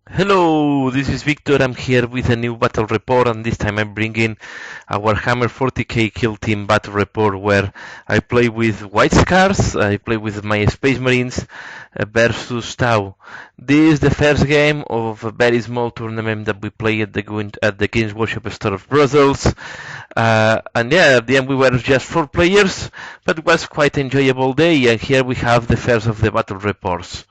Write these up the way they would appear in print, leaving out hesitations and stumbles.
Hello, this is Victor. I'm here with a new battle report, and this time I'm bringing our WH40K kill team battle report where I play with White Scars, I play with my Space Marines versus Tau. This is the first game of a very small tournament that we play at the Games Workshop store of Brussels. And yeah, at the end we were just 4 players, but it was quite enjoyable day, and here we have the first of the battle reports.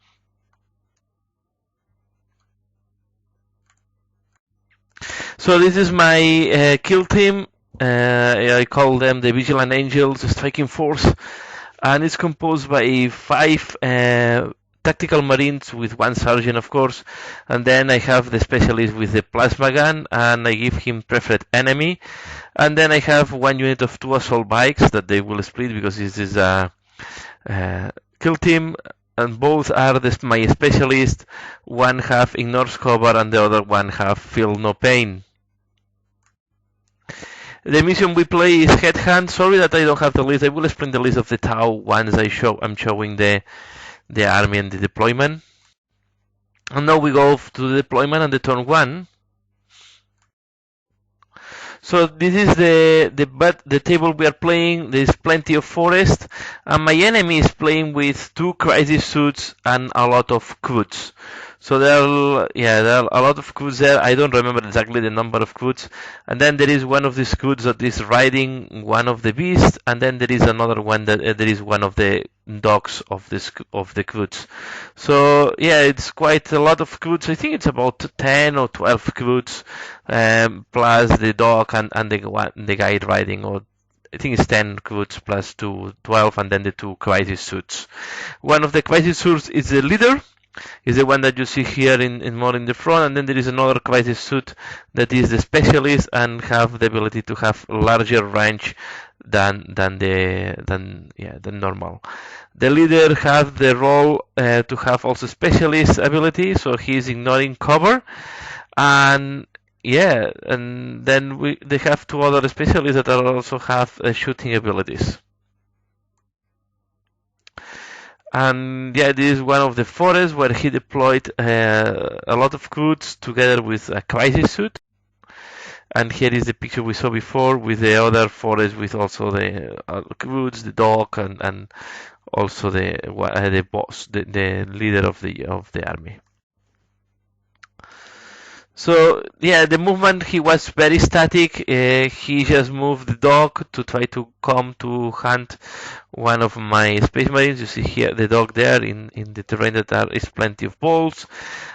So this is my kill team. I call them the Vigilant Angels Striking Force, and it's composed by 5 tactical marines with 1 sergeant, of course, and then I have the specialist with the plasma gun, and I give him preferred enemy, and then I have 1 unit of 2 assault bikes that they will split because this is a kill team. And both are my specialist. One have ignores cover and the other one have feel no pain. The mission we play is Headhunt. Sorry that I don't have the list. I will explain the list of the Tau once I'm showing the army and the deployment. And now we go to the deployment and the turn 1. So this is the table we are playing. There is plenty of forest, and my enemy is playing with 2 crisis suits and a lot of quds. So there are a lot of quds there. I don't remember exactly the number of quds. And then there is one of these quds that is riding one of the beasts, and then there is another one that there is one of the dogs of the quds. So yeah, it's quite a lot of quds. I think it's about 10 or 12 quds, plus the dog and the guy riding, or I think it's 10 quds plus 12, and then the 2 crisis suits. One of the crisis suits is the leader, is the one that you see here in more in the front, and then there is another crisis suit that is the specialist and have the ability to have larger range than normal. The leader has the role to have also specialist ability, so he is ignoring cover, and yeah, and then they have 2 other specialists that also have shooting abilities. And yeah, this is one of the forests where he deployed a lot of quds together with a crisis suit. And here is the picture we saw before with the other forest with also the quds, the dog, and also the boss, the leader of the army. So yeah, the movement, he was very static. He just moved the dog to try to come to hunt one of my space marines. You see here the dog there in the terrain that there is plenty of balls,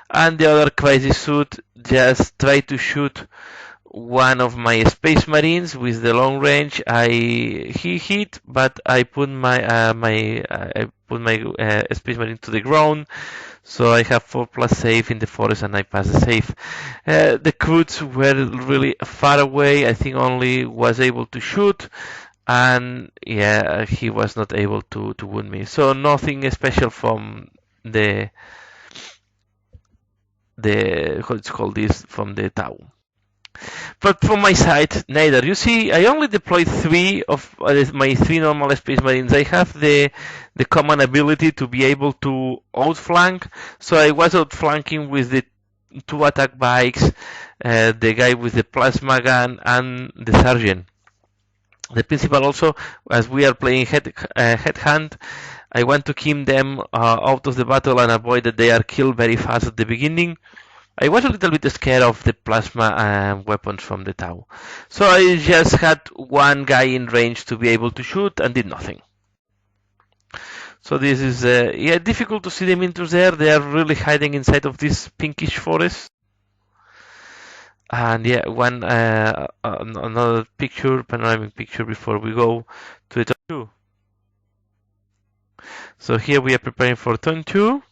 and the other crisis suit just tried to shoot one of my space marines with the long range. He hit, but I put my space marine to the ground. So I have 4+ save in the forest, and I pass the save. The quds were really far away. I think only was able to shoot, and yeah, he was not able to wound me. So nothing special from the what it's called this from the Tau. But from my side, neither. You see, I only deployed 3 of my 3 normal space marines. I have the common ability to be able to outflank, so I was outflanking with the 2 attack bikes, the guy with the plasma gun, and the sergeant. The principal also, as we are playing headhunt, I want to keep them out of the battle and avoid that they are killed very fast at the beginning. I was a little bit scared of the plasma weapons from the Tau. So I just had one guy in range to be able to shoot and did nothing. So this is difficult to see them into there. They are really hiding inside of this pinkish forest. And yeah, another picture, panoramic picture before we go to the turn 2. So here we are preparing for turn 2.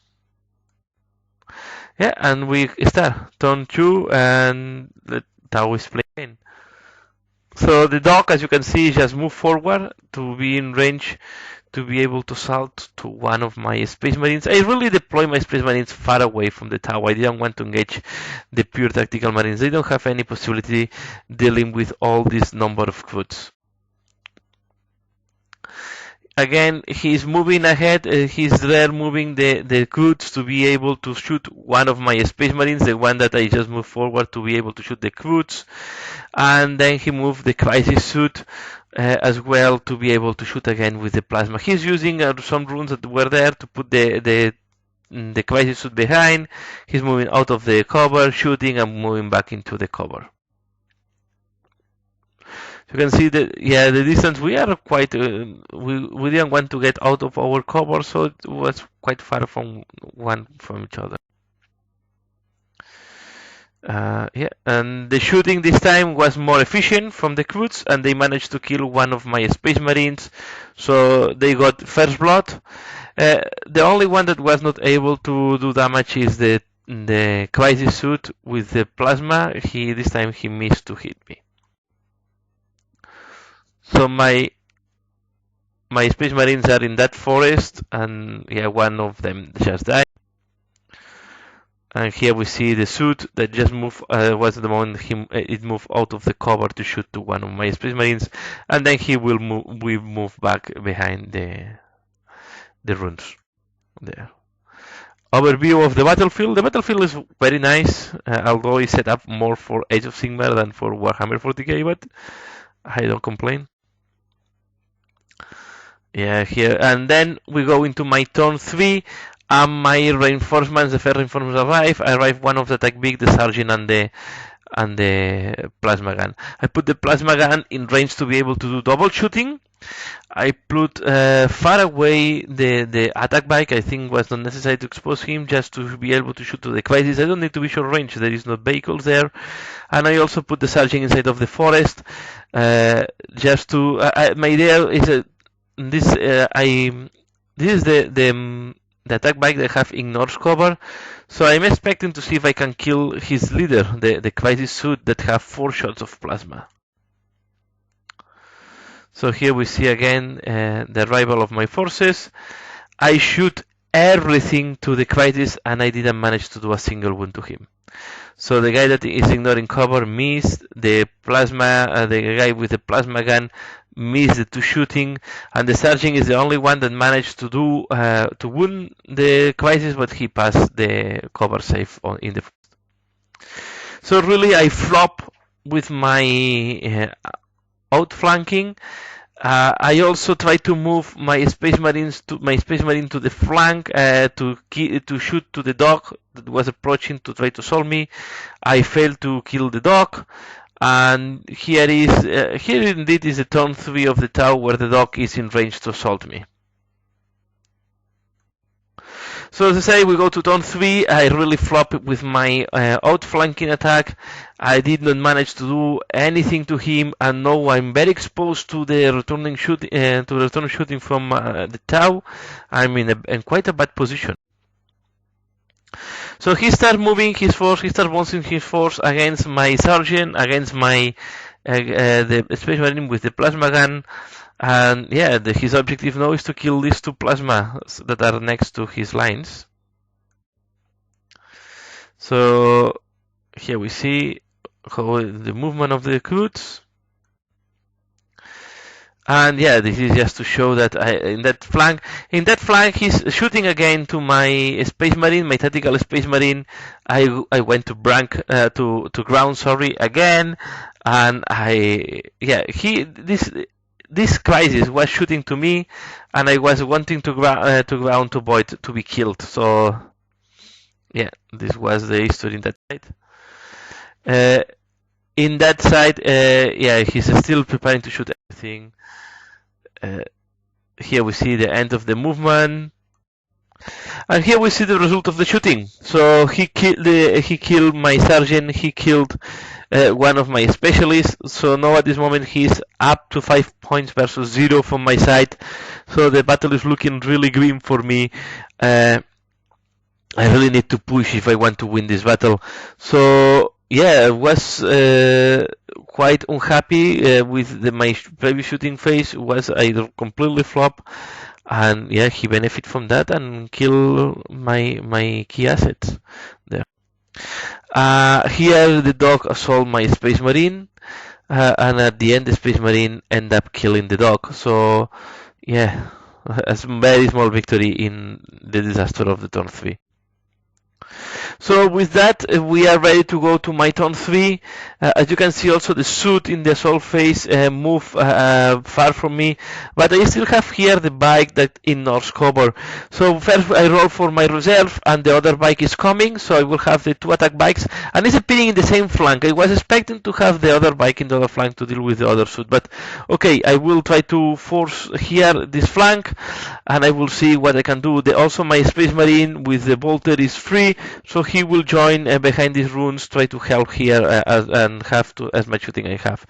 Yeah, and we start turn 2, and the Tau is playing. So the dog, as you can see, just moved forward to be in range to be able to salt to one of my space marines. I really deploy my space marines far away from the Tau. I didn't want to engage the pure tactical marines. They don't have any possibility dealing with all this number of quds. again, he's moving ahead. He's there moving the goods to be able to shoot one of my Space Marines, the one that I just moved forward to be able to shoot the goods. And then he moved the crisis suit as well to be able to shoot again with the plasma. He's using some runes that were there to put the crisis suit behind. He's moving out of the cover, shooting, and moving back into the cover. You can see that, yeah, the distance, we are quite, we didn't want to get out of our cover, so it was quite far from each other. Yeah, and the shooting this time was more efficient from the crews, and they managed to kill one of my Space Marines, so they got first blood. The only one that was not able to do damage is the crisis suit with the plasma. This time he missed to hit me. So my Space Marines are in that forest, and yeah, one of them just died. And here we see the suit that just moved, was the moment it moved out of the cover to shoot to one of my Space Marines, and then we move back behind the runes there. Overview of the battlefield. The battlefield is very nice, although it's set up more for Age of Sigmar than for Warhammer 40K, but I don't complain. Yeah, here, and then we go into my turn 3, and my reinforcements, the first reinforcements arrive one of the attack big, the sergeant and the plasma gun. I put the plasma gun in range to be able to do double shooting. I put far away the attack bike. I think was not necessary to expose him, just to be able to shoot to the crisis. I don't need to be short range, there is no vehicles there. And I also put the sergeant inside of the forest, just to, my idea is this is the attack bike that have ignores cover, so I'm expecting to see if I can kill his leader, the crisis suit that have 4 shots of plasma. So here we see again the arrival of my forces. I shoot everything to the crisis, and I didn't manage to do a single wound to him. So the guy that is ignoring cover missed, the guy with the plasma gun missed the 2 shooting, and the sergeant is the only one that managed to do to wound the crisis, but he passed the cover safe in the. So really, I flop with my outflanking. I also try to move my Space Marine to the flank to shoot to the dog that was approaching to try to solve me. I failed to kill the dog. And here indeed is the turn 3 of the tower where the dog is in range to assault me. So as I say, we go to turn 3. I really flop with my outflanking attack. I did not manage to do anything to him, and now I'm very exposed to the return shooting from the tower. I'm in quite a bad position. So he starts moving his force, he starts bouncing his force against my sergeant, against my the Space Marine with the plasma gun, and yeah, his objective now is to kill these 2 plasma that are next to his lines. So here we see how the movement of the recruits. And yeah, this is just to show that in that flank, he's shooting again to my Space Marine, my tactical Space Marine. I went to to ground, sorry, again, and this crisis was shooting to me, and I was wanting to ground to avoid to be killed. So yeah, this was the history in that side. In that side, yeah, he's still preparing to shoot everything. Here we see the end of the movement, and here we see the result of the shooting. So he killed my sergeant. He killed one of my specialists. So now at this moment he's up to 5 points versus 0 from my side. So the battle is looking really grim for me. I really need to push if I want to win this battle. So yeah, I was quite unhappy with my previous shooting phase. Was either completely flop, and yeah, he benefit from that and kill my key assets there. Here the dog assault my Space Marine, and at the end the Space Marine end up killing the dog. So yeah, a very small victory in the disaster of the turn 3. So with that, we are ready to go to my turn 3. As you can see, also the suit in the assault phase move far from me, but I still have here the bike that ignores cover. So first I roll for my reserve, and the other bike is coming, so I will have the 2 attack bikes, and it's appearing in the same flank. I was expecting to have the other bike in the other flank to deal with the other suit, but okay, I will try to force here this flank, and I will see what I can do. Also my Space Marine with the bolter is free, so he will join behind these runes, try to help here and have as much shooting I have.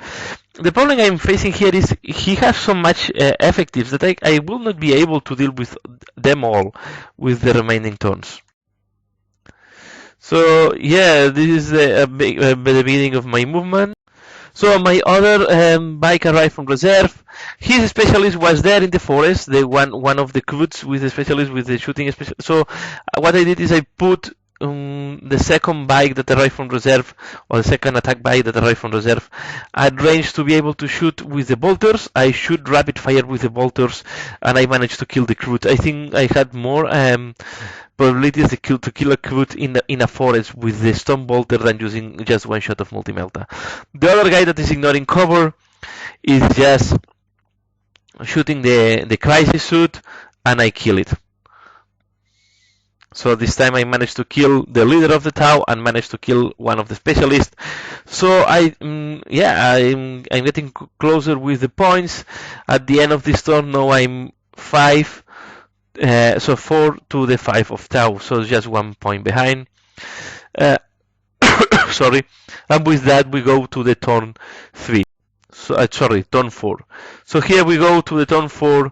The problem I'm facing here is he has so much effectives that I will not be able to deal with them all with the remaining turns. So yeah, this is the beginning of my movement. So my other bike arrived from reserve. His specialist was there in the forest. They one of the recruits with the specialist with the shooting specialist. So what I did is I put the second bike that arrived from reserve, or the second attack bike that arrived from reserve, at range to be able to shoot with the bolters. I shoot rapid fire with the bolters, and I managed to kill the recruit. I think I had more probabilities to kill a recruit in a forest with the stone bolter than using just one shot of multi-melta. The other guy that is ignoring cover is just shooting the crisis suit, and I kill it. So this time I managed to kill the leader of the Tau and managed to kill one of the specialists. So I'm getting closer with the points. At the end of this turn, now I'm 5. So 4 to the 5 of Tau. So just 1 point behind. Sorry. And with that we go to the turn 3. So turn 4. So here we go to the turn 4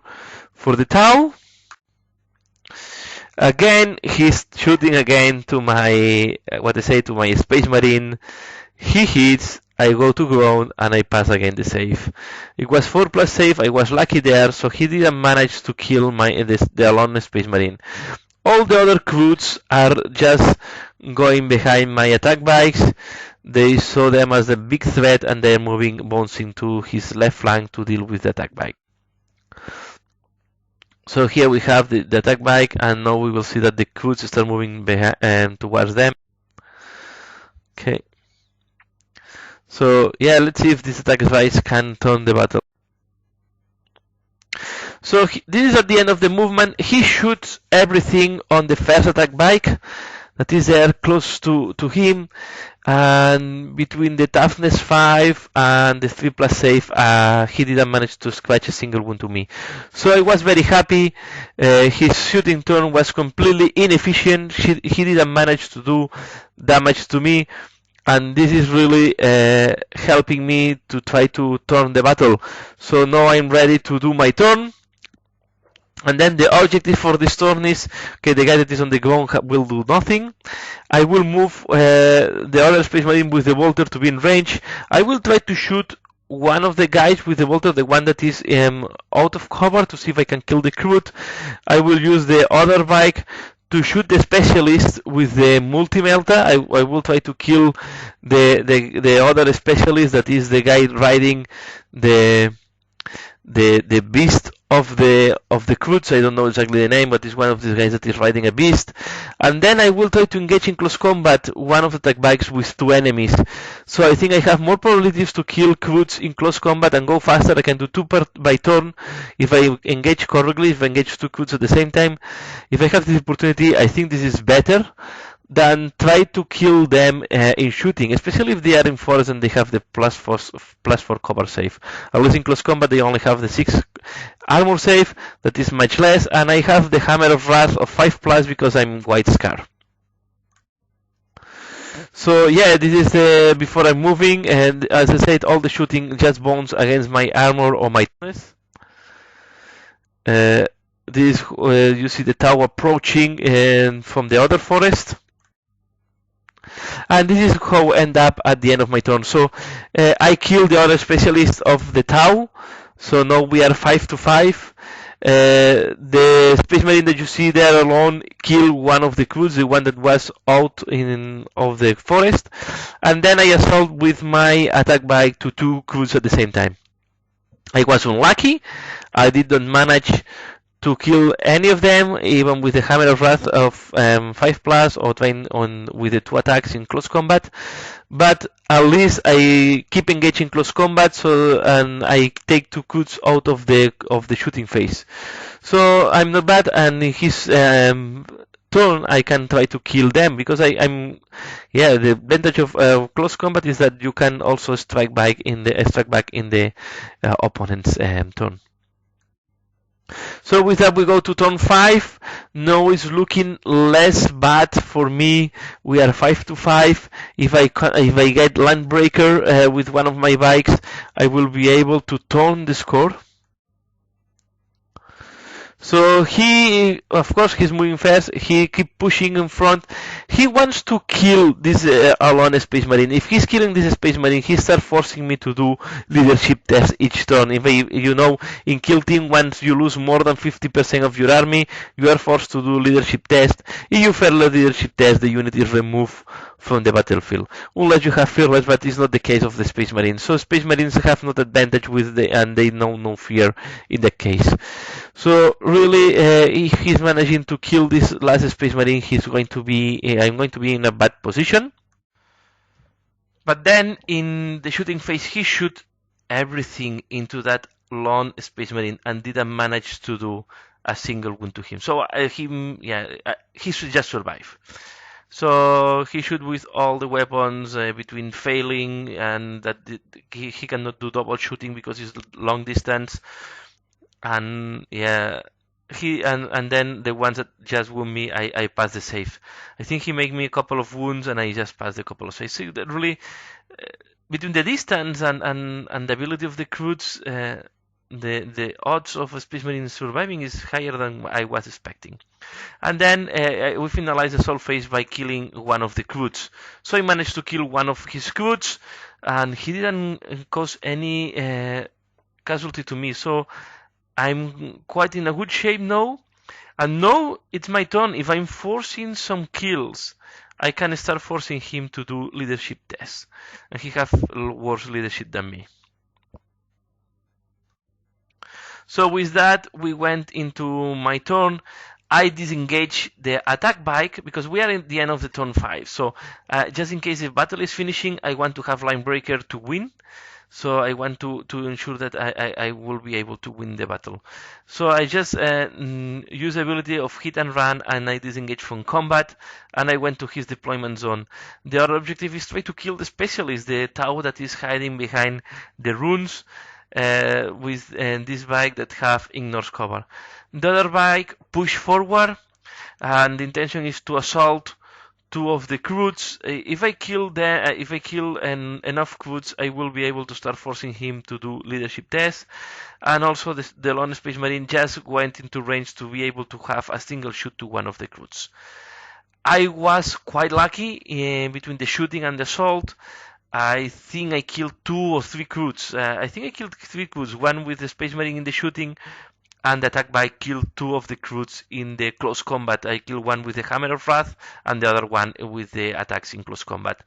for the Tau. Again, he's shooting again to my, to my Space Marine. He hits, I go to ground, and I pass again the save. It was 4 plus save, I was lucky there, so he didn't manage to kill the alone Space Marine. All the other recruits are just going behind my attack bikes. They saw them as a big threat, and they're bouncing to his left flank to deal with the attack bike. So here we have the attack bike, and now we will see that the recruits start moving towards them. Okay. So yeah, let's see if this attack bike can turn the battle. So this is at the end of the movement. He shoots everything on the first attack bike that is there close to him, and between the toughness 5 and the 3 plus save, he didn't manage to scratch a single wound to me. So I was very happy. His shooting turn was completely inefficient. He didn't manage to do damage to me, and this is really helping me to try to turn the battle. So now I'm ready to do my turn. And then the objective for this turn is, okay, the guy that is on the ground will do nothing. I will move the other Space Marine with the bolter to be in range. I will try to shoot one of the guys with the bolter, the one that is out of cover, to see if I can kill the recruit. I will use the other bike to shoot the specialist with the multi-melta. I will try to kill the other specialist, that is the guy riding the beast of the recruits. I don't know exactly the name, but it's one of these guys that is riding a beast. And then I will try to engage in close combat one of the attack bikes with 2 enemies. So I think I have more probabilities to kill recruits in close combat and go faster. I can do 2 by turn if I engage correctly, if I engage 2 recruits at the same time. If I have this opportunity, I think this is better than try to kill them in shooting, especially if they are in forest and they have the plus 4 cover save. At least in close combat they only have the 6 armor save, that is much less, and I have the Hammer of Wrath of 5 plus because I'm White Scar. So yeah, this is before I'm moving, and as I said, all the shooting just bounces against my armor or my toughness. This you see the tower approaching from the other forest. And this is how I end up at the end of my turn. So I kill the other specialist of the Tau. So now we are 5 to 5. The Space Marine that you see there alone killed one of the crews, the one that was out of the forest. And then I assault with my attack bike to 2 crews at the same time. I was unlucky. I did not manage to kill any of them, even with the Hammer of Wrath of 5 plus, or trying on with the 2 attacks in close combat. But at least I keep engaging close combat, so and I take 2 coups out of the shooting phase. So I'm not bad, and in his turn I can try to kill them, because I'm the advantage of close combat is that you can also strike back in the opponent's turn. So with that we go to turn 5. Now it's looking less bad for me. We are 5-5. If I get Landbreaker with one of my bikes, I will be able to turn the score. So he, of course, he's moving fast. He keep pushing in front. He wants to kill this alone Space Marine. If he's killing this Space Marine, he starts forcing me to do leadership tests each turn. If in Kill Team, once you lose more than 50% of your army, you are forced to do leadership test. If you fail the leadership test, the unit is removed from the battlefield. Unless you have fearless, but it's not the case of the Space Marines. So Space Marines have no advantage and they know no fear in that case. So really, if he's managing to kill this last Space Marine, I'm going to be in a bad position. But then in the shooting phase, he shoot everything into that lone Space Marine and didn't manage to do a single wound to him. So he should just survive. So he shoot with all the weapons between failing and that he cannot do double shooting because it's long distance. And and then the ones that just wound me, I passed the save. I think he made me a couple of wounds and I just passed a couple of saves. So that really, between the distance and the ability of the crews, the odds of a Space Marine surviving is higher than I was expecting. And then we finalized the assault phase by killing one of the crews. So I managed to kill one of his crews, and he didn't cause any casualty to me. So I'm quite in a good shape now. And now it's my turn. If I'm forcing some kills, I can start forcing him to do leadership tests. And he has worse leadership than me. So with that, we went into my turn. I disengage the attack bike because we are in the end of the turn 5. So just in case the battle is finishing, I want to have Line Breaker to win. So I want to ensure that I will be able to win the battle. So I just use the ability of hit and run, and I disengage from combat, and I went to his deployment zone. The other objective is try to kill the specialist, the Tau that is hiding behind the runes with this bike that have ignores cover. The other bike push forward, and the intention is to assault 2 of the crews. If I kill enough crews, I will be able to start forcing him to do leadership tests. And also the lone Space Marine just went into range to be able to have a single shoot to one of the crews. I was quite lucky between the shooting and the assault. I think I killed 2 or 3 crews. I think I killed 3 crews, one with the Space Marine in the shooting, and the attack bike killed 2 of the crews in the close combat. I killed one with the Hammer of Wrath and the other one with the attacks in close combat.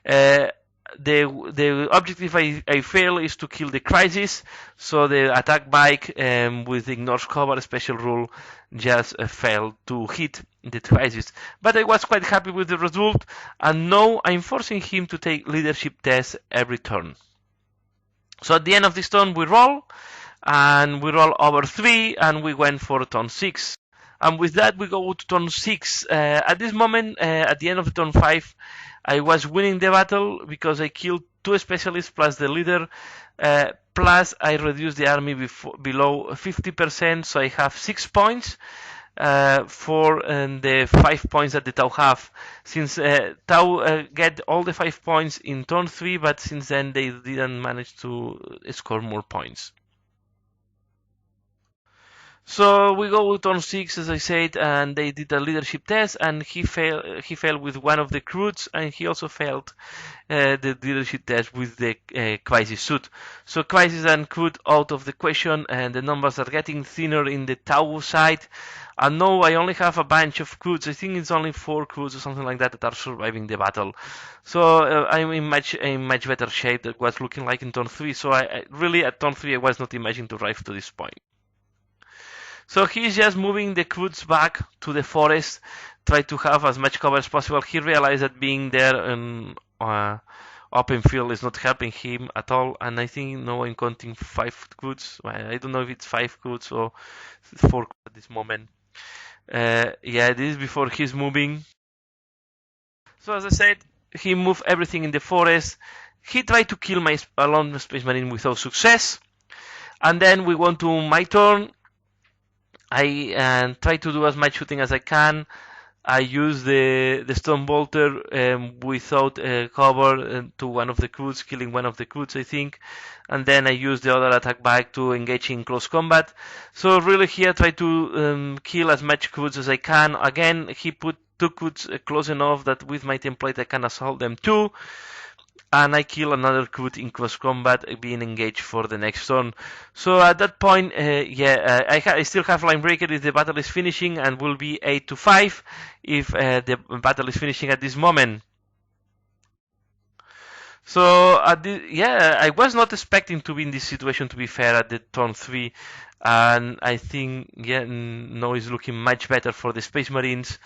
The objective I fail is to kill the Crisis, so the attack bike with ignores cover special rule just failed to hit the Crisis. But I was quite happy with the result, and now I'm forcing him to take leadership tests every turn. So at the end of this turn we roll, and we roll over 3, and we went for turn 6. And with that, we go to turn 6. At this moment, at the end of turn 5, I was winning the battle because I killed 2 specialists plus the leader. Plus, I reduced the army below 50%, so I have 6 points for the 5 points that the Tau have. Since Tau get all the 5 points in turn 3, but since then they didn't manage to score more points. So we go with turn 6, as I said, and they did a leadership test, and he failed with one of the crews, and he also failed the leadership test with the Crisis suit. So Crisis and crew out of the question, and the numbers are getting thinner in the Tau side. And now I only have a bunch of crews. I think it's only 4 crews or something like that that are surviving the battle. So I'm in much better shape than was looking like in turn 3. So I really at turn 3 I was not imagining to arrive to this point. So he's just moving the Croods back to the forest, try to have as much cover as possible. He realized that being there in open field is not helping him at all, and I think now I'm counting 5 Croods. I don't know if it's 5 Croods or 4 at this moment. Yeah, this is before he's moving. So as I said, he moved everything in the forest. He tried to kill my lone Space Marine without success. And then we went to my turn. I try to do as much shooting as I can. I use the stone bolter without cover to one of the Croods, killing one of the Croods, I think. And then I use the other attack bike to engage in close combat. So really here I try to kill as much Croods as I can. Again, he put 2 Croods close enough that with my template I can assault them too. And I kill another Croot in close combat, being engaged for the next turn. So at that point, I still have line breaker if the battle is finishing, and will be 8-5 if the battle is finishing at this moment. So I was not expecting to be in this situation, to be fair, at the turn 3, and I think now it's looking much better for the Space Marines,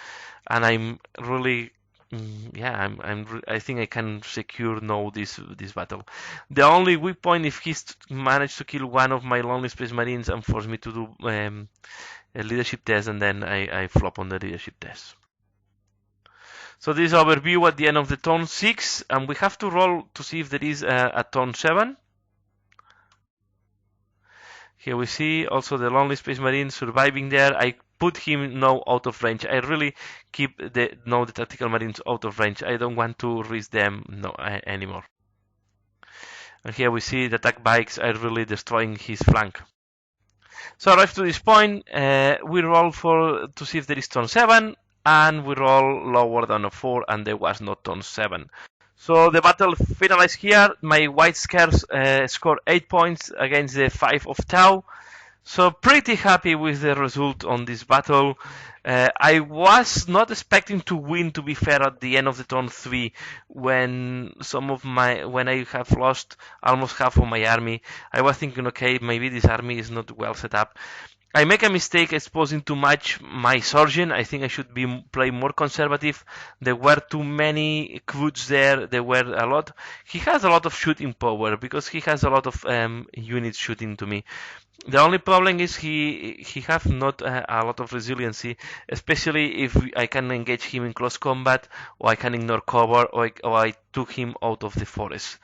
and I'm really I think I can secure now this battle. The only weak point, if he's managed to kill one of my lonely Space Marines and force me to do a leadership test, and then I flop on the leadership test. So this is overview at the end of the turn 6, and we have to roll to see if there is a turn 7. Here we see also the lonely Space Marine surviving there. I put him now out of range. I really keep the tactical marines out of range. I don't want to risk them anymore. And here we see the attack bikes are really destroying his flank. So arrived to this point, we roll to see if there is turn 7, and we roll lower than a 4, and there was no turn 7. So the battle finalized here. My white scarves scored 8 points against the 5 of Tau. So pretty happy with the result on this battle. I was not expecting to win, to be fair, at the end of the turn 3, when I have lost almost half of my army. I was thinking, okay, maybe this army is not well set up. I make a mistake exposing too much my Surgeon. I think I should play more conservative. There were too many Croods there. There were a lot. He has a lot of shooting power because he has a lot of units shooting to me. The only problem is he have not a lot of resiliency, especially if I can engage him in close combat, or I can ignore cover, or I took him out of the forest.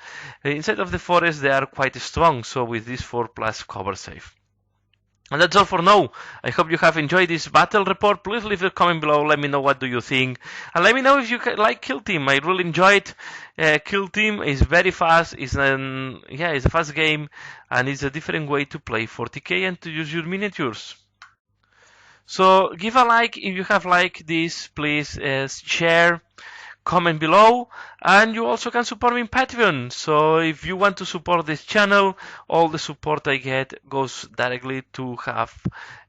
Inside of the forest they are quite strong, so with this 4+ cover save. And that's all for now. I hope you have enjoyed this battle report. Please leave a comment below. Let me know what do you think. And let me know if you like Kill Team. I really enjoyed Kill Team. Is very fast. It's a fast game. And it's a different way to play 40K and to use your miniatures. So give a like if you have liked this. Please share. Comment below, and you also can support me in Patreon. So if you want to support this channel, all the support I get goes directly to have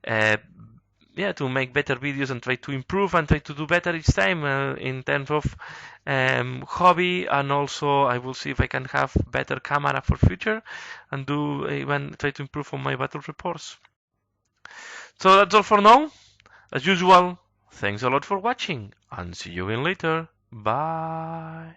to make better videos and try to improve and try to do better each time in terms of hobby, and also I will see if I can have better camera for future and do even try to improve on my battle reports. So that's all for now. As usual, thanks a lot for watching, and see you again later. Bye.